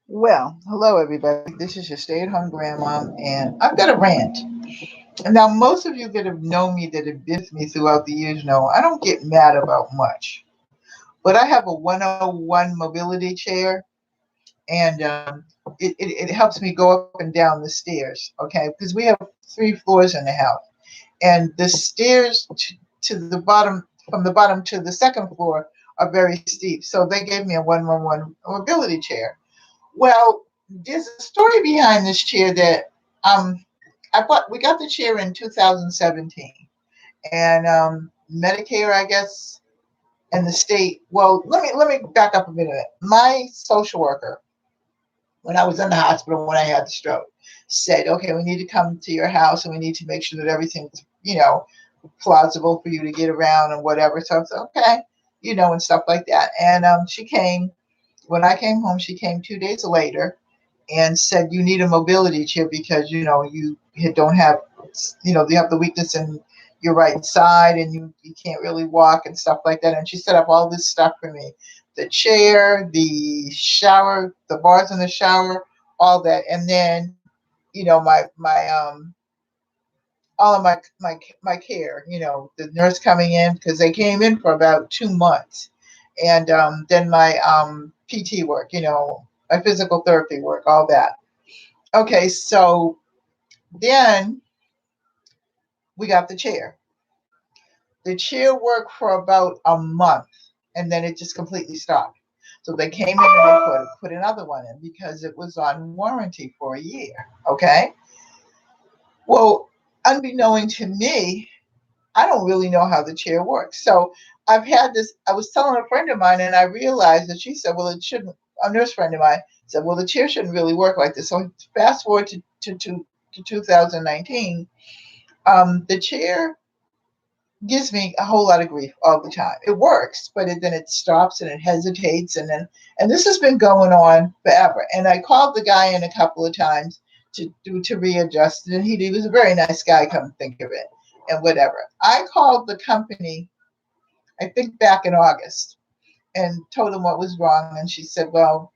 Well, hello everybody. This is your stay-at-home grandma, and I've got a rant. And now, most of you that have known me, that have been with me throughout the years, know I don't get mad about much. But I have a 101 mobility chair, and it helps me go up and down the stairs. Okay, because we have 3 floors in the house, and the stairs to the bottom, from the bottom to the second floor, are very steep. So they gave me a 111 mobility chair. Well, there's a story behind this chair that um we got the chair in 2017, and Medicare, I guess, and the state. Well, let me back up a minute. My social worker, when I was in the hospital when I had the stroke, said, "Okay, we need to come to your house and we need to make sure that everything's plausible for you to get around and whatever." So I said, "Okay," and stuff like that. And she came. When I came home, she came 2 days later and said, "You need a mobility chair because you don't have, you have the weakness in your right side, and you can't really walk and stuff like that." And she set up all this stuff for me: the chair, the shower, the bars in the shower, all that. And then my all of my care, the nurse coming in, because they came in for about 2 months, and then my PT work, my physical therapy work, all that. Okay, so then we got the chair. The chair worked for about a month, and then it just completely stopped. So they came in and they put another one in because it was on warranty for a year. Okay. Well, unbeknown to me, I don't really know how the chair works. So I've had this. I was telling a friend of mine, and I realized that she said, "Well, it shouldn't." A nurse friend of mine said, "Well, the chair shouldn't really work like this." So fast forward to 2019, the chair gives me a whole lot of grief all the time. It works, but then it stops and it hesitates, and this has been going on forever. And I called the guy in a couple of times to readjust it, and he was a very nice guy. Come to think of it, and whatever. I called the company, I think back in August, and told them what was wrong, and she said, "Well,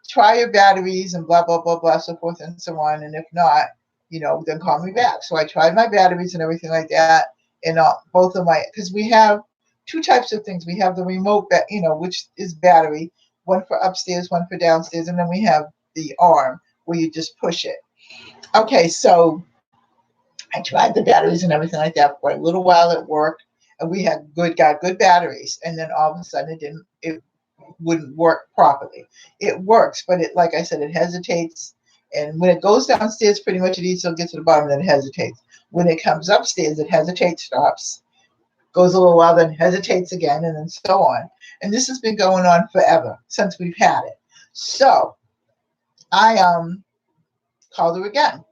try your batteries and blah blah blah blah, so forth and so on, and if not, then call me back." So I tried my batteries and everything like that, and both of my, because we have two types of things. We have the remote, which is battery, one for upstairs, one for downstairs, and then we have the arm where you just push it. Okay, so I tried the batteries and everything like that for a little while. It worked, and we got good batteries, and then all of a sudden it wouldn't work properly. It works, but it, like I said, it hesitates. And when it goes downstairs, pretty much it easily gets to the bottom, then it hesitates. When it comes upstairs, it hesitates, stops, goes a little while, then hesitates again, and then so on. And this has been going on forever since we've had it. So I called her again,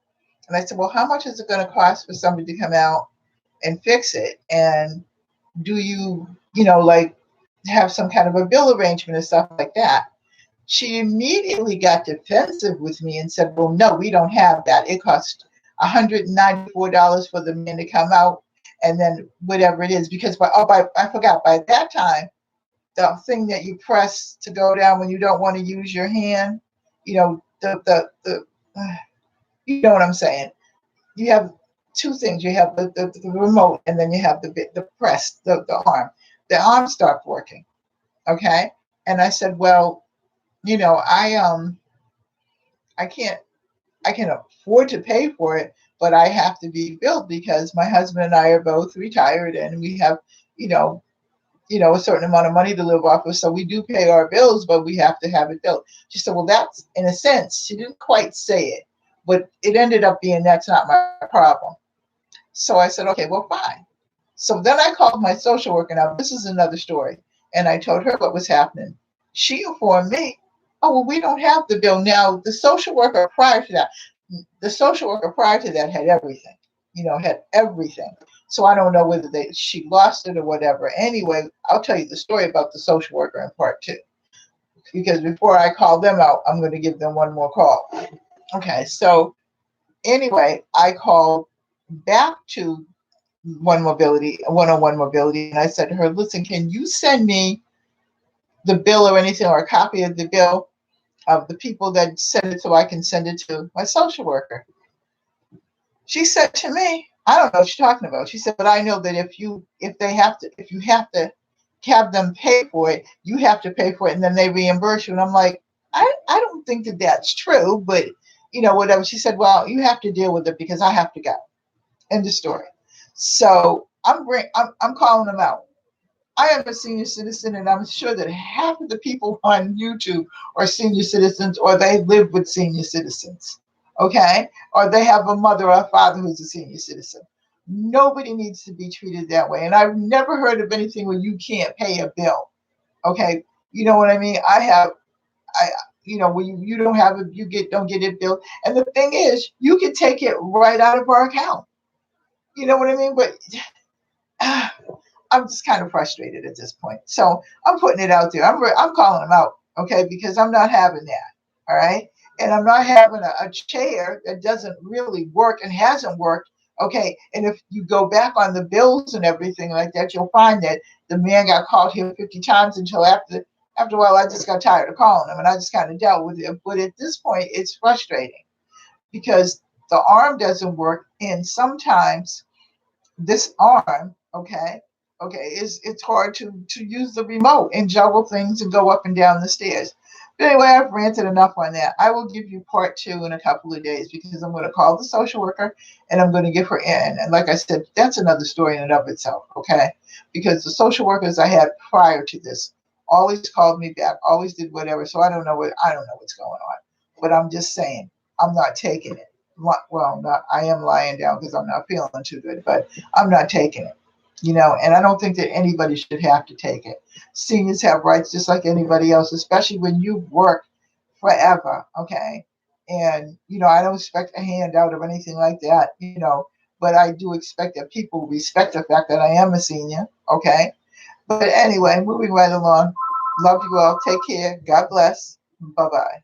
and I said, "Well, how much is it going to cost for somebody to come out and fix it? And do you, like, have some kind of a bill arrangement and stuff like that?" She immediately got defensive with me and said, "Well, no, we don't have that. It costs $194 for the man to come out, and then whatever it is." Because I forgot, by that time, the thing that you press to go down when you don't want to use your hand, the you know what I'm saying. You have two things. You have the remote, and then you have the press, the arm. The arm stopped working. Okay, and I said, "Well, I can't, I can afford to pay for it, but I have to be billed because my husband and I are both retired, and we have, you know, a certain amount of money to live off of. So we do pay our bills, but we have to have it billed." She said, "Well, that's, in a sense," she didn't quite say it, but it ended up being, "That's not my problem." So I said, "Okay, well, fine." So then I called my social worker. Now, this is another story. And I told her what was happening. She informed me, "Oh, well, we don't have the bill." Now, the social worker prior to that had everything, had everything. So I don't know whether she lost it or whatever. Anyway, I'll tell you the story about the social worker in part two, because before I call them out, I'm going to give them one more call. Okay, so anyway, I called back to 101 mobility, and I said to her, "Listen, can you send me the bill or anything, or a copy of the bill?" of the people that send it so I can send it to my social worker. She said to me, I don't know what you're talking about. She said, but I know that if you have to have them pay for it, you have to pay for it and then they reimburse you. And I'm like, I don't think that that's true, but whatever. She said, well, you have to deal with it because I have to go. End of story. So I'm calling them out. I am a senior citizen, and I'm sure that half of the people on YouTube are senior citizens, or they live with senior citizens, okay? Or they have a mother or a father who's a senior citizen. Nobody needs to be treated that way. And I've never heard of anything where you can't pay a bill, okay? You know what I mean? When you don't have it, don't get it billed. And the thing is, you can take it right out of our account. You know what I mean? But I'm just kind of frustrated at this point. So I'm putting it out there. I'm calling them out, okay, because I'm not having that, all right? And I'm not having a chair that doesn't really work and hasn't worked, okay? And if you go back on the bills and everything like that, you'll find that the man got called here 50 times until after a while, I just got tired of calling him and I just kind of dealt with it. But at this point, it's frustrating because the arm doesn't work. And sometimes this arm, it's hard to use the remote and juggle things and go up and down the stairs. But anyway, I've ranted enough on that. I will give you part 2 in a couple of days because I'm going to call the social worker and I'm going to give her in. And like I said, that's another story in and of itself, okay? Because the social workers I had prior to this always called me back, always did whatever. So I don't know what's going on. But I'm just saying, I'm not taking it. Well, I am lying down because I'm not feeling too good, but I'm not taking it, and I don't think that anybody should have to take it. Seniors have rights just like anybody else, especially when you've worked forever, okay? And, I don't expect a handout or anything like that, but I do expect that people respect the fact that I am a senior, okay? But anyway, moving right along. Love you all. Take care. God bless. Bye-bye.